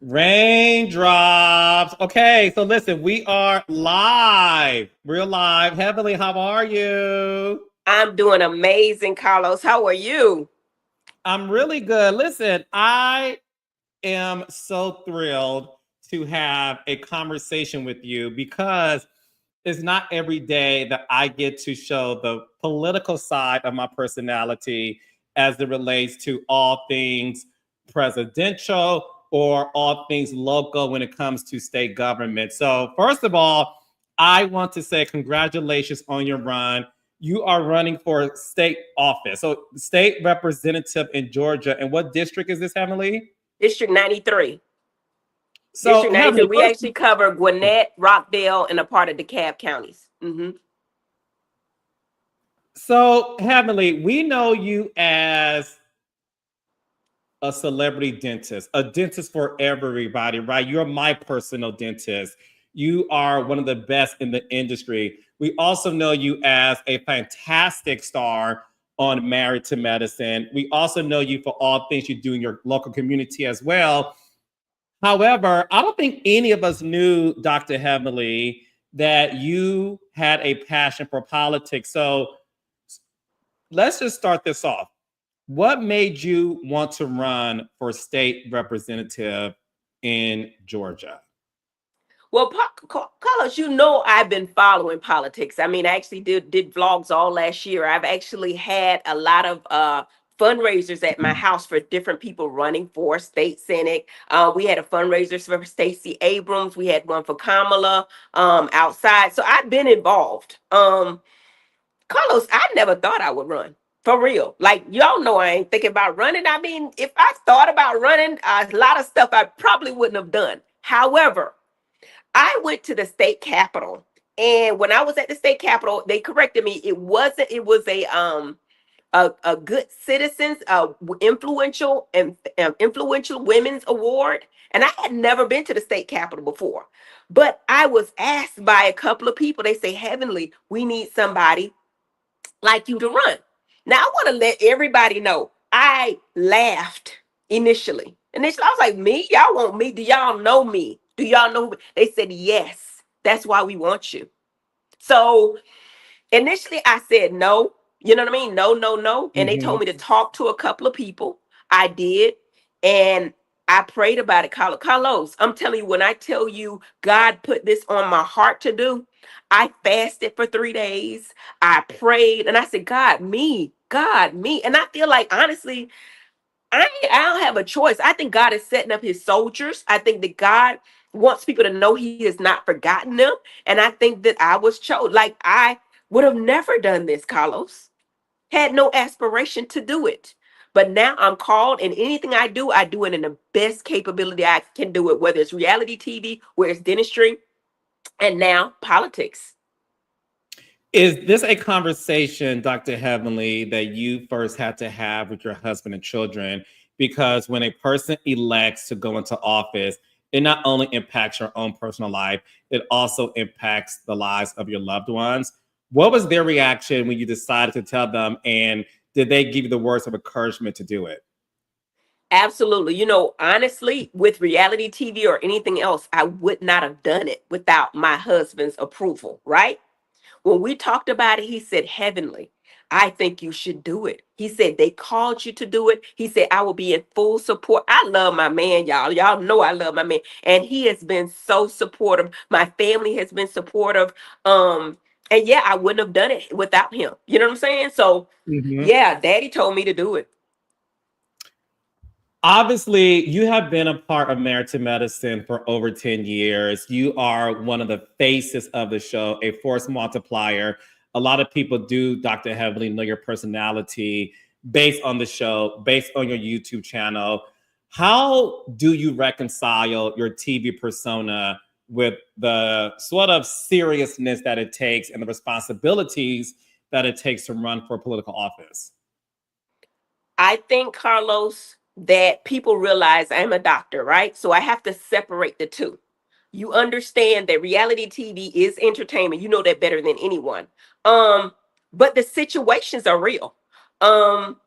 Raindrops. Okay, so listen, we are live. We're live. Heavenly, how are you? I'm doing amazing, Carlos. How are you? I'm really good. Listen, I am so thrilled to have a conversation with you because it's not every day that I get to show the political side of my personality as it relates to all things presidential or all things local when it comes to state government. So, first of all, I want to say congratulations on your run. You are running for state office. So, state representative in Georgia. And what district is this, Emily? District 93. So, District 93. Heavenly, We actually cover Gwinnett, Rockdale, and a part of DeKalb counties. Heavenly, we know you as a celebrity dentist, a dentist for everybody, right? You're my personal dentist. You are one of the best in the industry. We also know you as a fantastic star on Married to Medicine. We also know you for all things you do in your local community as well. However, I don't think any of us knew, Dr. Heavenly, that you had a passion for politics. So let's just start this off. What made you want to run for state representative in Georgia? Well, Carlos, you know I've been following politics. I mean, I actually did vlogs all last year. I've actually had a lot of fundraisers at my house for different people running for state senate. We had a fundraiser for Stacey Abrams. We had one for Kamala outside. So I've been involved. Carlos, I never thought I would run. For real. Like, y'all know I ain't thinking about running. I mean, if I thought about running, a lot of stuff I probably wouldn't have done. However, I went to the state capitol. And when I was at the state capitol, they corrected me. It wasn't, it was a good citizens, influential and influential women's award. And I had never been to the state capitol before. But I was asked by a couple of people, they say, Heavenly, we need somebody like you to run. Now I want to let everybody know I laughed initially. Initially, I was like, me? Y'all want me? Do y'all know me? Do y'all know? They said, yes. That's why we want you. So initially I said no. You know what I mean? No, no, no. And they told Mhm. me to talk to a couple of people. I did. And I prayed about it. Carlos, I'm telling you, when I tell you God put this on my heart to do, I fasted for 3 days. I prayed and I said, God, me, God, me. And I feel like, honestly, I don't have a choice. I think God is setting up his soldiers. I think that God wants people to know he has not forgotten them. And I think that I was chosen. Like, I would have never done this, Carlos. Had no aspiration to do it. But now I'm called, and anything I do it in the best capability I can do it, whether it's reality TV, whether it's dentistry, and now politics. Is this a conversation, Dr. Heavenly, that you first had to have with your husband and children? Because when a person elects to go into office, it not only impacts your own personal life, it also impacts the lives of your loved ones. What was their reaction when you decided to tell them? And did they give you the words of encouragement to do it? Absolutely. You know, honestly, with reality TV or anything else, I would not have done it without my husband's approval, right? When we talked about it, he said, Heavenly, I think you should do it. He said, they called you to do it. He said, I will be in full support. I love my man, y'all. Y'all know I love my man. And he has been so supportive. My family has been supportive. And yeah, I wouldn't have done it without him. You know what I'm saying? So Mhm. yeah, daddy told me to do it. Obviously, you have been a part of Married to Medicine for over 10 years. You are one of the faces of the show, a force multiplier. A lot of people do, Dr. Heavily, know your personality based on the show, based on your YouTube channel. How do you reconcile your TV persona with the sort of seriousness that it takes and the responsibilities that it takes to run for political office? I think, Carlos, that people realize I'm a doctor, right? So I have to separate the two. You understand that reality TV is entertainment. You know that better than anyone. Um, but the situations are real. Um,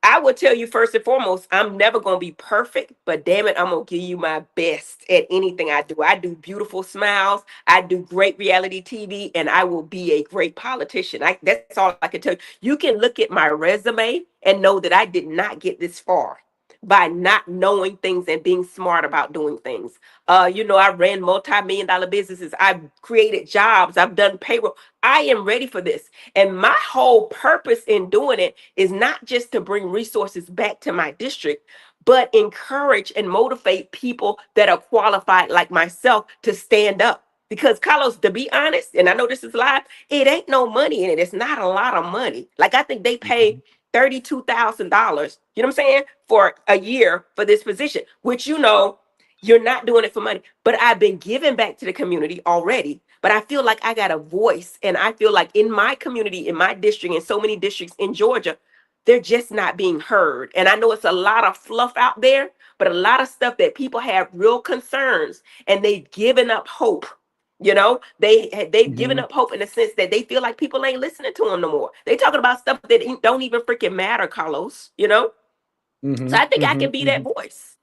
I will tell you first and foremost, I'm never going to be perfect, but damn it, I'm going to give you my best at anything I do. I do beautiful smiles, I do great reality TV, and I will be a great politician. That's all I can tell you. You can look at my resume and know that I did not get this far by not knowing things and being smart about doing things. I ran multi-million dollar businesses. I've created jobs. I've done payroll. I am ready for this. And my whole purpose in doing it is not just to bring resources back to my district, but encourage and motivate people that are qualified like myself to stand up. Because Carlos, to be honest, and I know this is live, it ain't no money in it. It's not a lot of money. Like I think they pay Mhm. $32,000, you know what I'm saying, for a year for this position, which you're not doing it for money. But I've been giving back to the community already. But I feel like I got a voice, and I feel like in my community, in my district, in so many districts in Georgia, they're just not being heard. And I know it's a lot of fluff out there, but a lot of stuff that people have real concerns, and they've given up hope. They've given Mhm. up hope in the sense that they feel like people ain't listening to them no more. They talking about stuff that don't even freaking matter, Carlos. So I Mhm. think I can Mhm. be that Mhm. voice.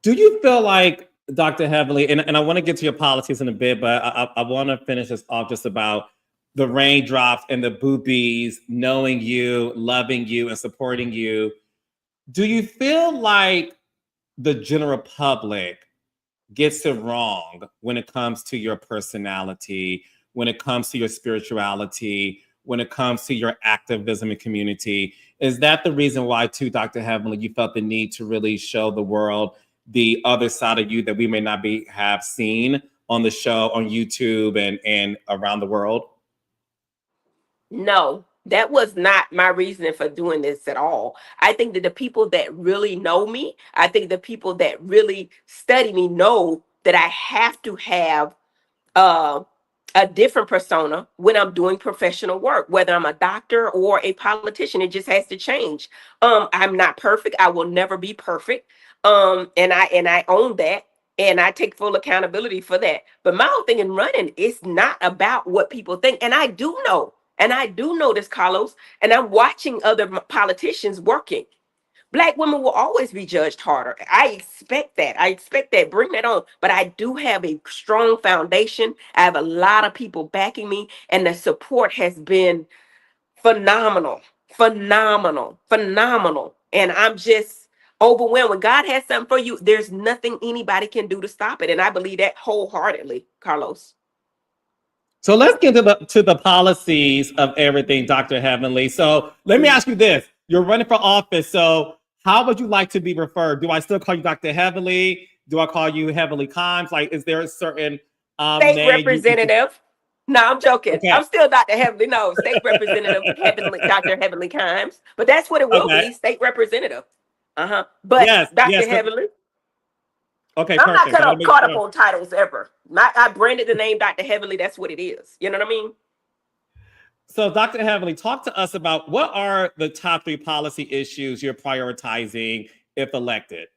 Do you feel like Dr. Heavily, and I want to get to your policies in a bit, but I want to finish this off just about the raindrops and the boobies knowing you, loving you, and supporting you. Do you feel like the general public gets it wrong when it comes to your personality, when it comes to your spirituality, when it comes to your activism in community? Is that the reason why, too, Dr. Heavenly, you felt the need to really show the world the other side of you that we may not be have seen on the show on YouTube and around the world? No, that was not my reasoning for doing this at all. I think that the people that really know me, I think the people that really study me know that I have to have uh, a different persona when I'm doing professional work, whether I'm a doctor or a politician. It just has to change. I'm not perfect. I will never be perfect. And I own that. And I take full accountability for that. But my whole thing in running is not about what people think. And I do know this, Carlos, and I'm watching other politicians working. Black women will always be judged harder. I expect that. I expect that. Bring that on. But I do have a strong foundation. I have a lot of people backing me, and the support has been phenomenal, phenomenal, phenomenal. And I'm just overwhelmed. When God has something for you, there's nothing anybody can do to stop it. And I believe that wholeheartedly, Carlos. So let's get to the policies of everything, Dr. Heavenly. So let me ask you this. You're running for office. So how would you like to be referred? Do I still call you Dr. Heavenly? Do I call you Heavenly Kimes? Like, is there a certain State name you representative. No, I'm joking. okay. I'm still Dr. Heavenly. No, state representative, Heavenly, Dr. Heavenly Kimes. But that's what it will Okay. be, state representative. Uh-huh. But Yes, Dr. yes. Heavenly, Okay, I'm not perfect. caught I want to up, make caught up sure. on titles ever. I branded the name Dr. Heavenly. That's what it is. You know what I mean? So, Dr. Heavenly, talk to us about what are the top three policy issues you're prioritizing if elected?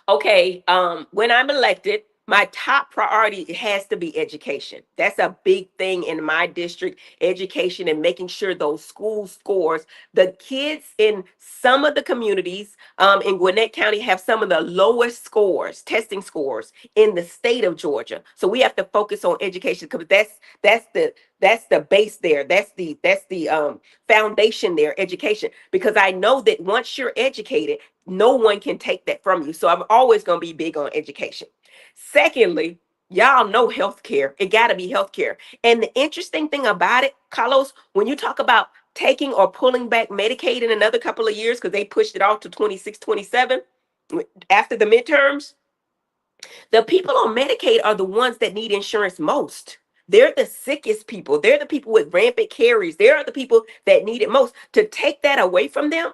Okay, when I'm elected, my top priority has to be education. That's a big thing in my district, education and making sure those school scores. The kids in some of the communities in Gwinnett County have some of the lowest scores, testing scores in the state of Georgia. So we have to focus on education because that's the base there. That's the foundation there, education. Because I know that once you're educated, no one can take that from you. So I'm always going to be big on education. Secondly, y'all know healthcare. It got to be healthcare. And the interesting thing about it, Carlos, when you talk about taking or pulling back Medicaid in another couple of years, because they pushed it off to 26, 27 after the midterms, the people on Medicaid are the ones that need insurance most. They're the sickest people. They're the people with rampant caries. They're the people that need it most. To take that away from them,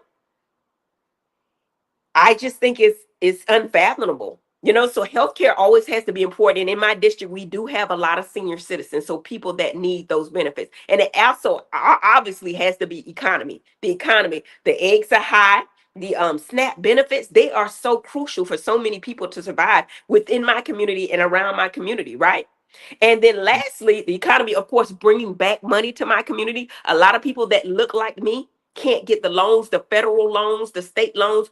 I just think it's unfathomable. So healthcare always has to be important. And in my district, we do have a lot of senior citizens, so people that need those benefits. And it also obviously has to be economy. The economy, the eggs are high. The SNAP benefits, they are so crucial for so many people to survive within my community and around my community, right? And then lastly, the economy, of course, bringing back money to my community. A lot of people that look like me can't get the loans, the federal loans, the state loans.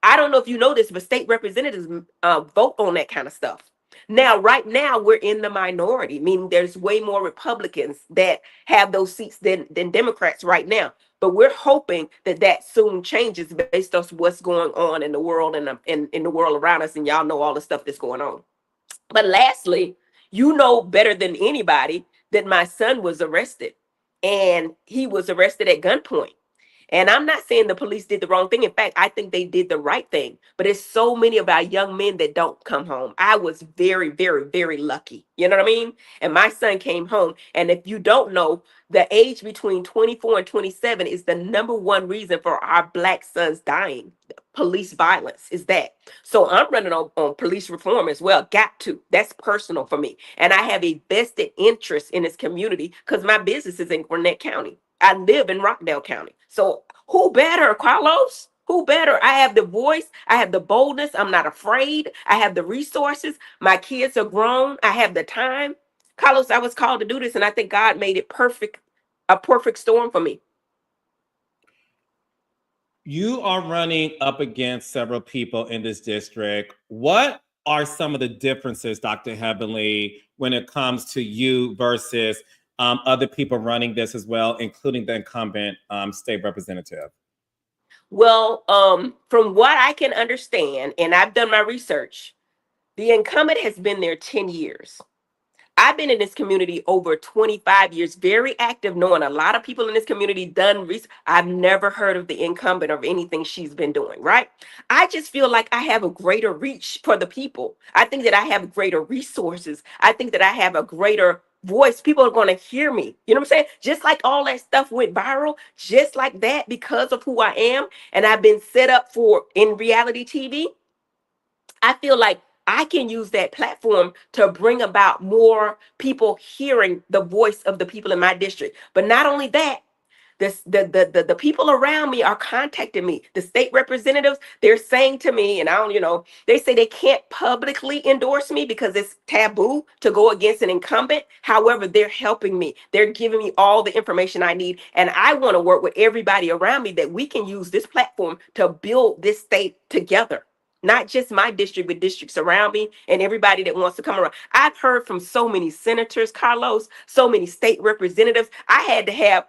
I don't know if you know this, but state representatives vote on that kind of stuff. Now, right now, we're in the minority, meaning there's way more Republicans that have those seats than Democrats right now. But we're hoping that that soon changes based on what's going on in the world and in the world around us. And y'all know all the stuff that's going on. But lastly, you know better than anybody that my son was arrested, and he was arrested at gunpoint. And I'm not saying the police did the wrong thing. In fact, I think they did the right thing. But it's so many of our young men that don't come home. I was very, very, very lucky. You know what I mean? And my son came home. And if you don't know, the age between 24 and 27 is the number one reason for our black sons dying. Police violence is that. So I'm running on police reform as well. Got to. That's personal for me. And I have a vested interest in this community because my business is in Gwinnett County. I live in Rockdale County. So who better, Carlos? Who better? I have the voice. I have the boldness. I'm not afraid. I have the resources. My kids are grown. I have the time. Carlos, I was called to do this, and I think God made it perfect, a perfect storm for me. You are running up against several people in this district. What are some of the differences, Dr. Heavenly, when it comes to you versus other people running this as well, including the incumbent state representative? Well, from what I can understand, and I've done my research, the incumbent has been there 10 years. I've been in this community over 25 years, very active, knowing a lot of people in this community done research. I've never heard of the incumbent or anything she's been doing, right? I just feel like I have a greater reach for the people. I think that I have greater resources. I think that I have a greater voice. People are going to hear me. You know what I'm saying? Just like all that stuff went viral, just like that, because of who I am. And I've been set up for in reality TV. I feel like I can use that platform to bring about more people hearing the voice of the people in my district. But not only that, the people around me are contacting me. The state representatives, they're saying to me, and I don't, they say they can't publicly endorse me because it's taboo to go against an incumbent. However, they're helping me. They're giving me all the information I need. And I want to work with everybody around me that we can use this platform to build this state together. Not just my district, but districts around me and everybody that wants to come around. I've heard from so many senators, Carlos, so many state representatives. I had to have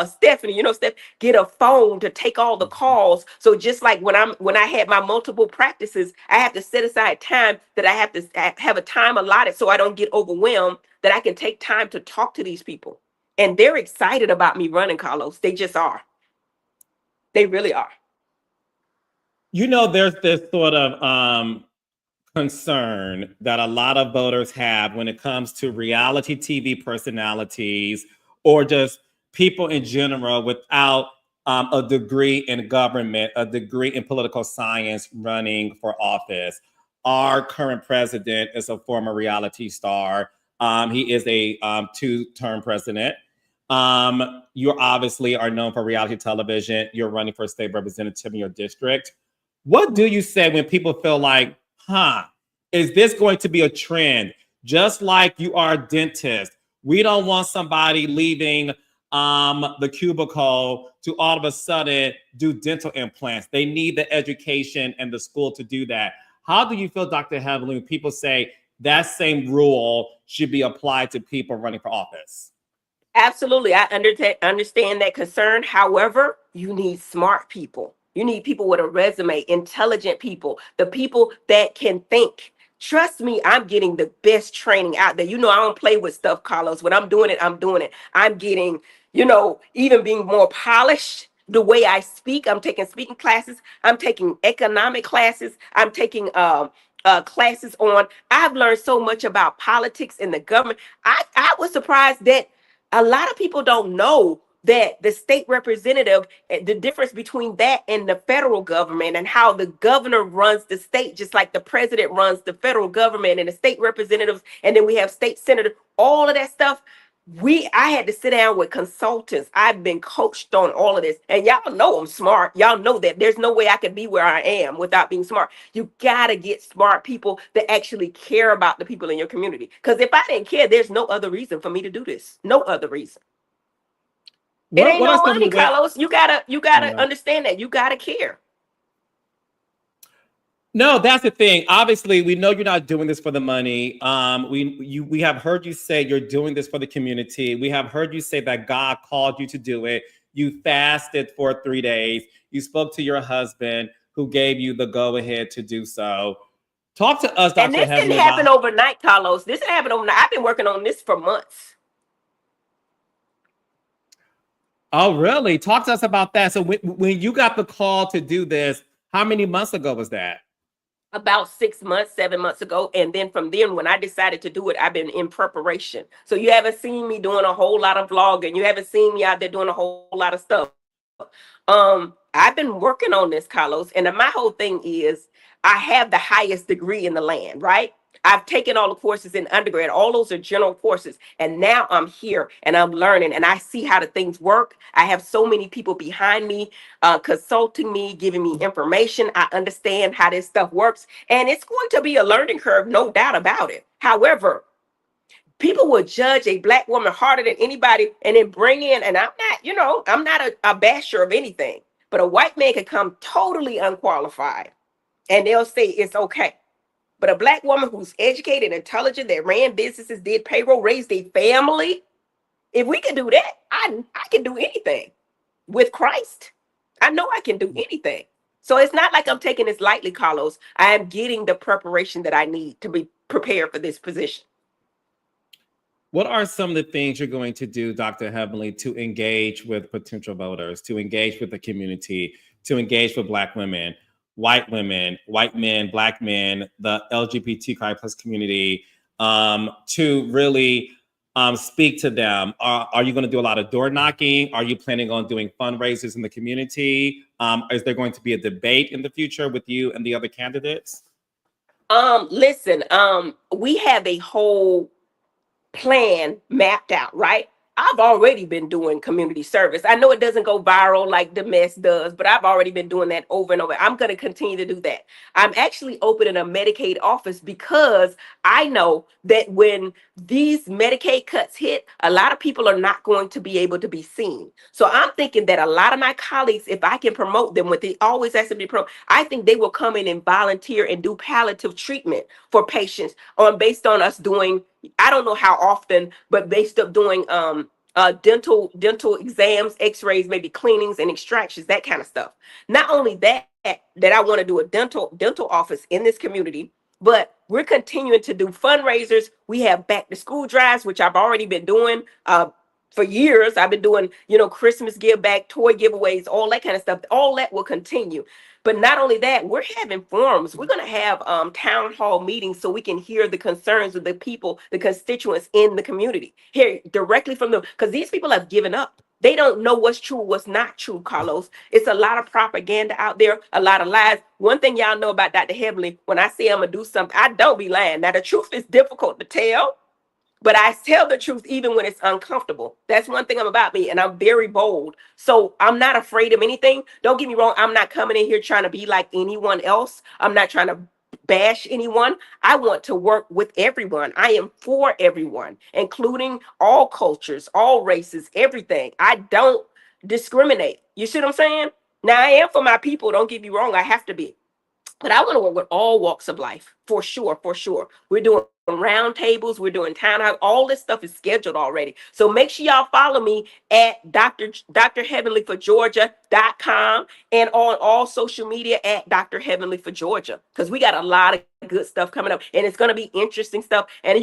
Stephanie, Steph, get a phone to take all the calls. So just like when I had my multiple practices, I have to set aside time that I have to have a time allotted so I don't get overwhelmed, that I can take time to talk to these people. And they're excited about me running, Carlos. They just are. They really are. There's this sort of concern that a lot of voters have when it comes to reality TV personalities or just people in general without a degree in government, a degree in political science running for office. Our current president is a former reality star. He is a two-term president. You obviously are known for reality television. You're running for a state representative in your district. What do you say when people feel like, is this going to be a trend? Just like you are a dentist, we don't want somebody leaving the cubicle to all of a sudden do dental implants. They need the education and the school to do that. How do you feel, Dr. Heavenly, when people say that same rule should be applied to people running for office? Absolutely. I understand that concern. However, you need smart people. You need people with a resume, intelligent people, the people that can think. Trust me, I'm getting the best training out there. I don't play with stuff, Carlos. When I'm doing it, I'm doing it. I'm getting, even being more polished. The way I speak, I'm taking speaking classes. I'm taking economic classes. I'm taking classes on. I've learned so much about politics and the government. I was surprised that a lot of people don't know that the state representative, the difference between that and the federal government, and how the governor runs the state, just like the president runs the federal government, and the state representatives, and then we have state senators, all of that stuff. I had to sit down with consultants. I've been coached on all of this, and y'all know I'm smart. Y'all know that there's no way I could be where I am without being smart. You gotta get smart people that actually care about the people in your community. Because if I didn't care, there's no other reason for me to do this. No other reason. It ain't what are no some of the money, ways? Carlos. You gotta understand that. You gotta care. No, that's the thing. Obviously, we know you're not doing this for the money. We have heard you say you're doing this for the community. We have heard you say that God called you to do it. You fasted for 3 days. You spoke to your husband, who gave you the go ahead to do so. Talk to us, And Dr. this didn't Heavenly, happen about. overnight, Carlos. This didn't happen overnight. I've been working on this for months. Oh, really? Talk to us about that. So, when you got the call to do this, how many months ago was that? About 6 months, 7 months ago. And then from then, when I decided to do it, I've been in preparation. So you haven't seen me doing a whole lot of vlogging. You haven't seen me out there doing a whole lot of stuff. I've been working on this, Carlos. And my whole thing is I have the highest degree in the land, right? I've taken all the courses in undergrad. All those are general courses. And now I'm here and I'm learning and I see how the things work. I have so many people behind me, consulting me, giving me information. I understand how this stuff works. And it's going to be a learning curve, no doubt about it. However, people will judge a black woman harder than anybody and then bring in, and I'm not, I'm not a basher of anything, but a white man could come totally unqualified and they'll say it's okay. But a black woman who's educated, intelligent, that ran businesses, did payroll, raised a family, if we can do that, I can do anything with Christ. I know I can do anything. So it's not like I'm taking this lightly, Carlos. I am getting the preparation that I need to be prepared for this position. What are some of the things you're going to do, Dr. Heavenly, to engage with potential voters, to engage with the community, to engage with Black women, white men, Black men, the LGBTQI plus community, to really speak to them? Are you going to do a lot of door knocking? Are you planning on doing fundraisers in the community? Is there going to be a debate in the future with you and the other candidates? Listen, we have a whole plan mapped out, right? I've already been doing community service. I know it doesn't go viral like the mess does, but I've already been doing that over and over. I'm going to continue to do that. I'm actually opening a Medicaid office because I know that when these Medicaid cuts hit, a lot of people are not going to be able to be seen. So I'm thinking that a lot of my colleagues, if I can promote them, what they always ask me to promote, I think they will come in and volunteer and do palliative treatment for patients on based on us doing, I don't know how often, but based up doing dental exams, x-rays, maybe cleanings and extractions, that kind of stuff. Not only that I want to do a dental office in this community, but we're continuing to do fundraisers. We have back to school drives, which I've already been doing for years. I've been doing, Christmas give back, toy giveaways, all that kind of stuff. All that will continue. But not only that, we're having forums. We're going to have town hall meetings so we can hear the concerns of the people, the constituents in the community, hear directly from them. Because these people have given up. They don't know what's true, what's not true, Carlos. It's a lot of propaganda out there, a lot of lies. One thing y'all know about Dr. Heavenly, when I say I'm going to do something, I don't be lying. Now, the truth is difficult to tell, but I tell the truth even when it's uncomfortable. That's one thing I'm about me, and I'm very bold. So I'm not afraid of anything. Don't get me wrong. I'm not coming in here trying to be like anyone else. I'm not trying to bash anyone. I want to work with everyone. I am for everyone, including all cultures, all races, everything. I don't discriminate. You see what I'm saying? Now, I am for my people. Don't get me wrong. I have to be. But I want to work with all walks of life, for sure, for sure. We're doing round tables, we're doing townhouse, all this stuff is scheduled already. So make sure y'all follow me at Dr. Heavenly for Georgia.com and on all social media at Dr. Heavenly for Georgia. Because we got a lot of good stuff coming up and it's going to be interesting stuff. And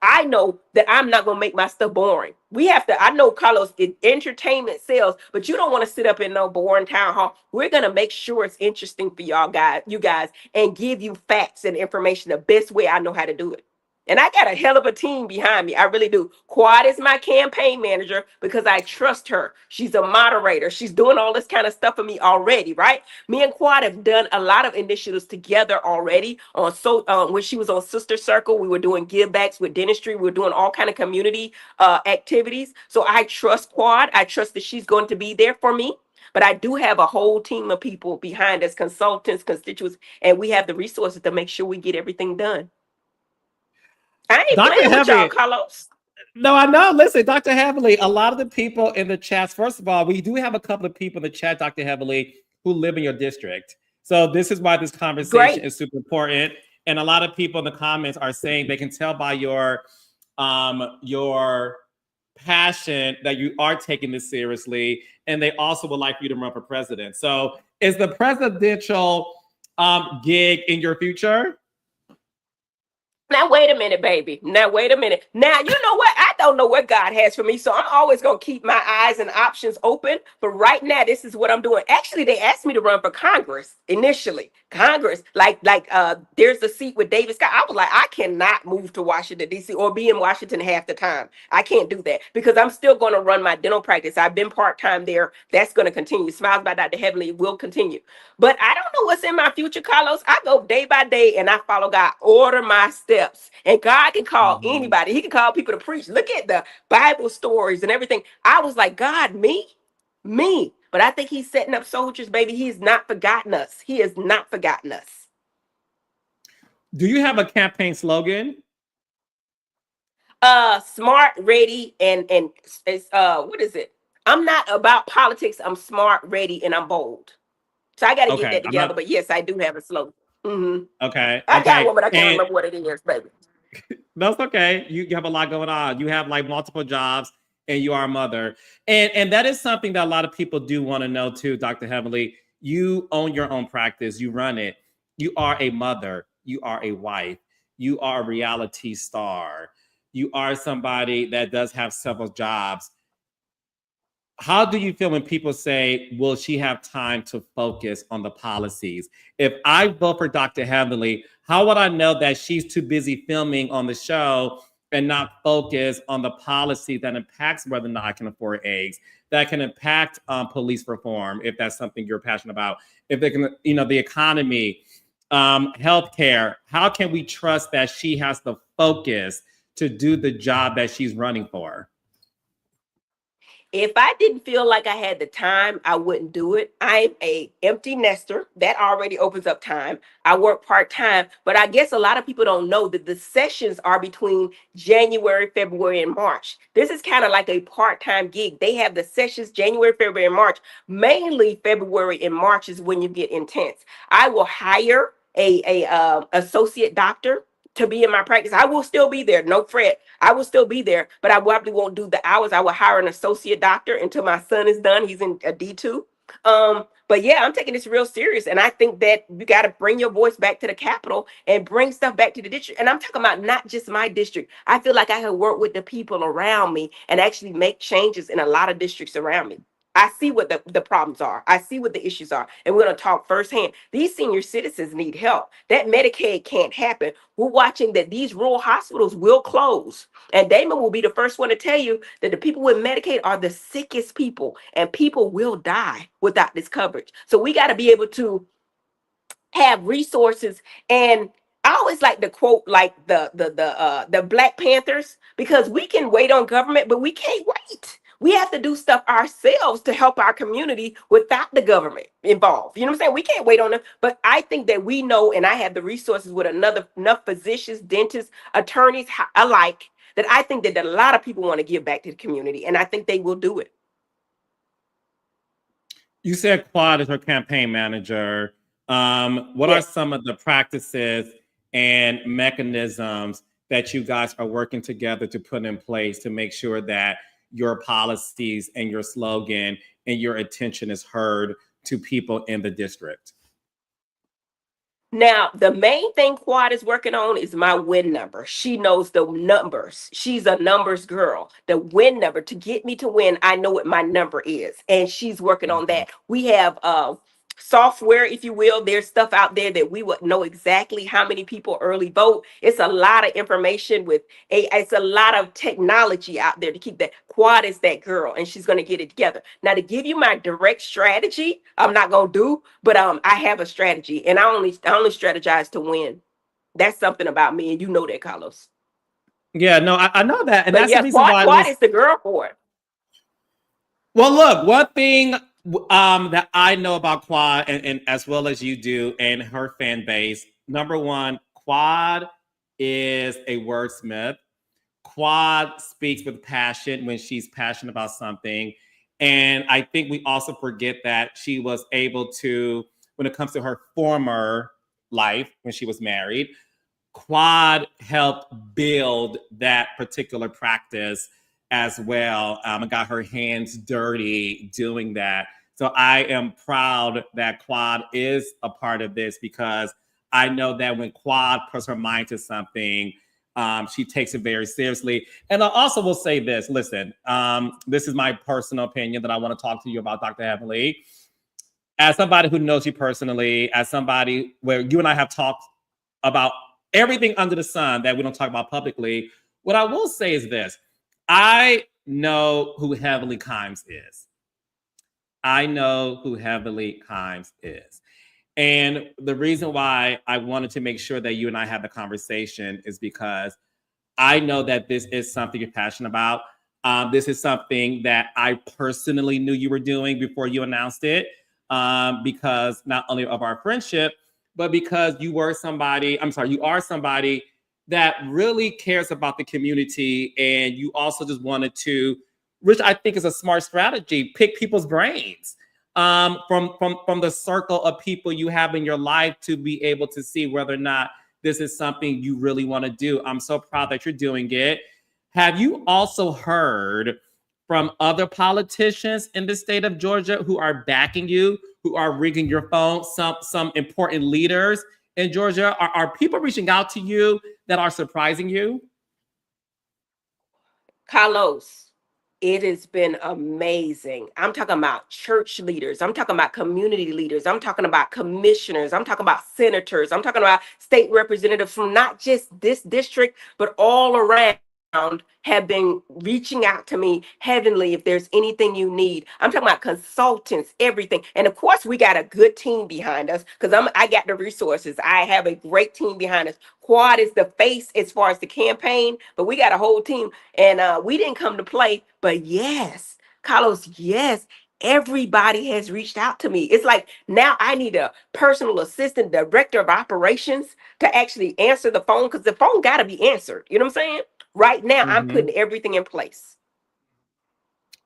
I know that I'm not going to make my stuff boring. We have to, I know, Carlos, entertainment sales, but you don't want to sit up in no boring town hall. We're going to make sure it's interesting for you guys, and give you facts and information the best way I know how to do it. And I got a hell of a team behind me. I really do. Quad is my campaign manager because I trust her. She's a moderator. She's doing all this kind of stuff for me already, right? Me and Quad have done a lot of initiatives together already. When she was on Sister Circle, we were doing give backs with dentistry. We were doing all kind of community activities. So I trust Quad. I trust that she's going to be there for me. But I do have a whole team of people behind us, consultants, constituents, and we have the resources to make sure we get everything done. I ain't Dr. playing with y'all, Heavenly, Carlos. No, I know. Listen, Dr. Heavenly, a lot of the people in the chats, first of all, we do have a couple of people in the chat, Dr. Heavenly, who live in your district. So this is why this conversation Great. is super important. And a lot of people in the comments are saying they can tell by your passion that you are taking this seriously, and they also would like you to run for president. So is the presidential gig in your future? Now wait a minute, baby. Now wait a minute. Now you know what? I don't know what God has for me, so I'm always gonna keep my eyes and options open. But right now, this is what I'm doing. Actually, they asked me to run for Congress initially. Congress, there's a seat with David Scott. I was like, I cannot move to Washington D.C. or be in Washington half the time. I can't do that because I'm still going to run my dental practice. I've been part time there. That's going to continue. Smiles by Dr. Heavenly will continue. But I don't know what's in my future, Carlos. I go day by day and I follow God, order my steps. And God can call Mhm. anybody. He can call people to preach. Look at the Bible stories and everything. I was like, God, me? Me. But I think he's setting up soldiers, baby. He has not forgotten us. He has not forgotten us. Do you have a campaign slogan? Smart, ready, and it's what is it? I'm not about politics. I'm smart, ready, and I'm bold. So I got to get Okay, that I'm together. not. But yes, I do have a slogan. Okay, I got okay, one, but I can't and remember what it is, baby. that's okay. You have a lot going on. You have like multiple jobs, and you are a mother, and that is something that a lot of people do want to know too, Dr. Heavenly. You own your own practice. You run it. You are a mother. You are a wife. You are a reality star. You are somebody that does have several jobs. How do you feel when people say, will she have time to focus on the policies? If I vote for Dr. Heavenly, how would I know that she's too busy filming on the show and not focus on the policy that impacts whether or not I can afford eggs, that can impact police reform, if that's something you're passionate about, if they can, the economy, healthcare, how can we trust that she has the focus to do the job that she's running for? If I didn't feel like I had the time, I wouldn't do it. I'm a empty nester. That already opens up time. I work part-time, but I guess a lot of people don't know that the sessions are between January, February, and March. This is kind of like a part-time gig. They have the sessions January, February, and March. Mainly February and March is when you get intense. I will hire a associate doctor to be in my practice. I will still be there. No fret. I will still be there, but I probably won't do the hours. I will hire an associate doctor until my son is done. He's in a D2. But yeah, I'm taking this real serious. And I think that you got to bring your voice back to the Capitol and bring stuff back to the district. And I'm talking about not just my district. I feel like I can work with the people around me and actually make changes in a lot of districts around me. I see what the problems are. I see what the issues are. And we're going to talk firsthand. These senior citizens need help. That Medicaid can't happen. We're watching that these rural hospitals will close. And Damon will be the first one to tell you that the people with Medicaid are the sickest people, and people will die without this coverage. So we got to be able to have resources. And I always like to quote like the Black Panthers, because we can wait on government, but we can't wait. We have to do stuff ourselves to help our community without the government involved. You know what I'm saying? We can't wait on them. But I think that we know, and I have the resources with enough physicians, dentists, attorneys alike, that I think that a lot of people want to give back to the community, and I think they will do it. You said Quad is her campaign manager. What are Yes. some of the practices and mechanisms that you guys are working together to put in place to make sure that your policies and your slogan and your attention is heard to people in the district? Now, the main thing Quad is working on is my win number. She knows the numbers. She's a numbers girl. The win number, to get me to win, I know what my number is. And she's working on Mhm. that. We have software, if you will. There's stuff out there that we would know exactly how many people early vote. It's a lot of information with it's a lot of technology out there to keep that. Quad is that girl, and she's gonna get it together. Now, to give you my direct strategy, I'm not gonna do, but I have a strategy, and I only strategize to win. That's something about me, and you know that, Carlos. Yeah, no, I know that. And But that's the yeah, reason Quad why, Quad is the girl for it. well, look, one thing that I know about Quad, and as well as you do, and her fan base, number one, Quad is a wordsmith. Quad speaks with passion when she's passionate about something. And I think we also forget that she was able to, when it comes to her former life, when she was married, Quad helped build that particular practice as well, and got her hands dirty doing that. So I am proud that Quad is a part of this because I know that when Quad puts her mind to something, she takes it very seriously. And I also will say this: listen, this is my personal opinion that I want to talk to you about, Dr. Heavenly. As somebody who knows you personally, as somebody where you and I have talked about everything under the sun that we don't talk about publicly, what I will say is this: I know who Heavenly Kimes is. I know who Heavenly Kimes is. And the reason why I wanted to make sure that you and I have the conversation is because I know that this is something you're passionate about. This is something that I personally knew you were doing before you announced it, because not only of our friendship, but because you are somebody that really cares about the community. And you also just wanted to, which I think is a smart strategy, pick people's brains from the circle of people you have in your life to be able to see whether or not this is something you really want to do. I'm so proud that you're doing it. Have you also heard from other politicians in the state of Georgia who are backing you, who are ringing your phone? Some important leaders in Georgia. Are people reaching out to you that are surprising you? Carlos, it has been amazing. I'm talking about church leaders. I'm talking about community leaders. I'm talking about commissioners. I'm talking about senators. I'm talking about state representatives from not just this district, but all around have been reaching out to me heavenly if there's anything you need. I'm talking about consultants, everything. And of course, we got a good team behind us because I got the resources. I have a great team behind us. Quad is the face as far as the campaign, but we got a whole team. And we didn't come to play, but yes, Carlos, yes, everybody has reached out to me. It's like now I need a personal assistant, director of operations to actually answer the phone because the phone got to be answered. You know what I'm saying? Right now, I'm Mm-hmm. putting everything in place.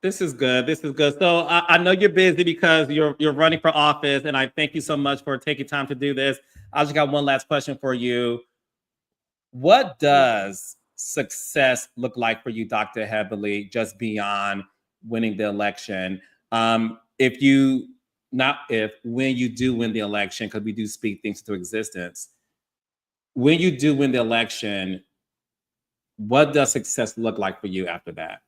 This is good. This is good. So I know you're busy because you're running for office, and I thank you so much for taking time to do this. I just got one last question for you. What does success look like for you, Dr. Heavily, just beyond winning the election? If you not if when you do win the election, because we do speak things into existence. When you do win the election, what does success look like for you after that?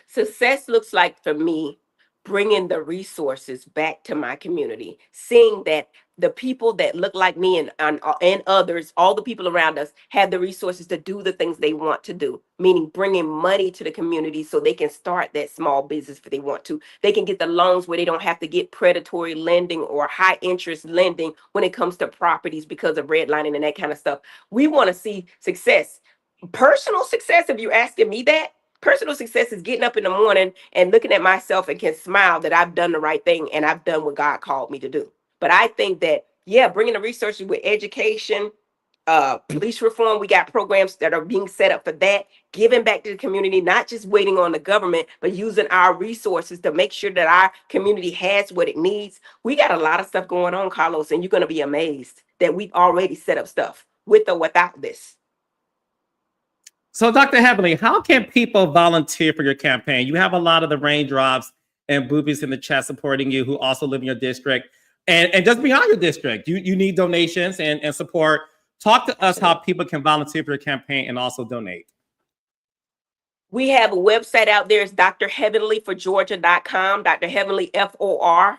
Success looks like for me bringing the resources back to my community, seeing that the people that look like me and others, all the people around us, have the resources to do the things they want to do, meaning bringing money to the community so they can start that small business if they want to. They can get the loans where they don't have to get predatory lending or high interest lending when it comes to properties because of redlining and that kind of stuff. We want to see success. Personal success, if you're asking me that, personal success is getting up in the morning and looking at myself and can smile that I've done the right thing and I've done what God called me to do. But I think that, yeah, bringing the resources with education, police reform, we got programs that are being set up for that, giving back to the community, not just waiting on the government, but using our resources to make sure that our community has what it needs. We got a lot of stuff going on, Carlos, and you're going to be amazed that we've already set up stuff with or without this. So, Dr. Heavenly, how can people volunteer for your campaign? You have a lot of the raindrops and boobies in the chat supporting you who also live in your district and just beyond your district. You need donations and support. Talk to us how people can volunteer for your campaign and also donate. We have a website out there. It's drheavenlyforgeorgia.com, Dr. Heavenly, FOR.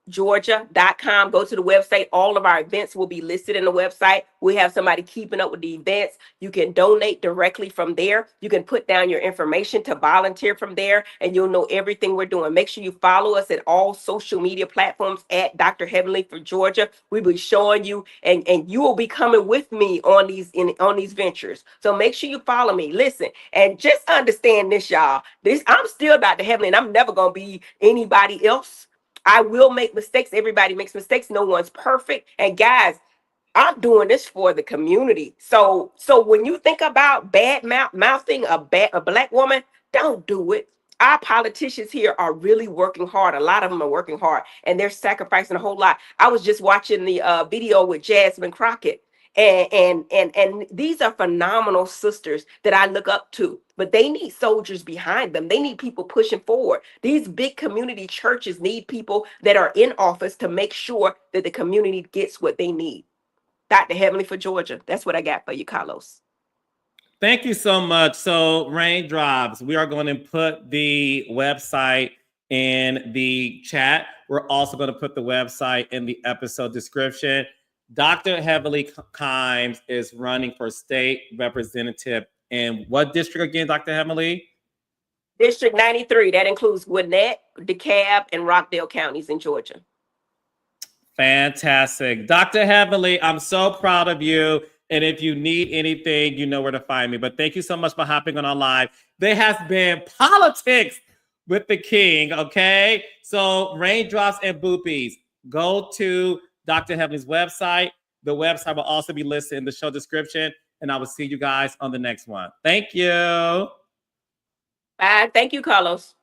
Georgia.com. Go to the website. All of our events will be listed in the website. We have somebody keeping up with the events. You can donate directly from there. You can put down your information to volunteer from there, and you'll know everything we're doing. Make sure you follow us at all social media platforms at Dr. Heavenly for Georgia. We'll be showing you, and you will be coming with me on these ventures. So make sure you follow me. Listen, and just understand this, y'all. I'm still Dr. Heavenly, and I'm never gonna be anybody else. I will make mistakes. Everybody makes mistakes. No one's perfect. And guys, I'm doing this for the community. So when you think about mouthing a black woman, don't do it. Our politicians here are really working hard. A lot of them are working hard, and they're sacrificing a whole lot. I was just watching the video with Jasmine Crockett, and these are phenomenal sisters that I look up to. But they need soldiers behind them. They need people pushing forward. These big community churches need people that are in office to make sure that the community gets what they need. Dr. Heavenly for Georgia. That's what I got for you, Carlos. Thank you so much. So, Raindrops, we are going to put the website in the chat. We're also going to put the website in the episode description. Dr. Heavenly Kimes is running for state representative in what district again, Dr. Heavenly? District 93. That includes Gwinnett, DeKalb, and Rockdale counties in Georgia. Fantastic. Dr. Heavenly, I'm so proud of you. And if you need anything, you know where to find me. But thank you so much for hopping on our live. There has been politics with the king, okay? So raindrops and boopies, go to Dr. Heavenly's website. The website will also be listed in the show description. And I will see you guys on the next one. Thank you. Bye. Thank you, Carlos.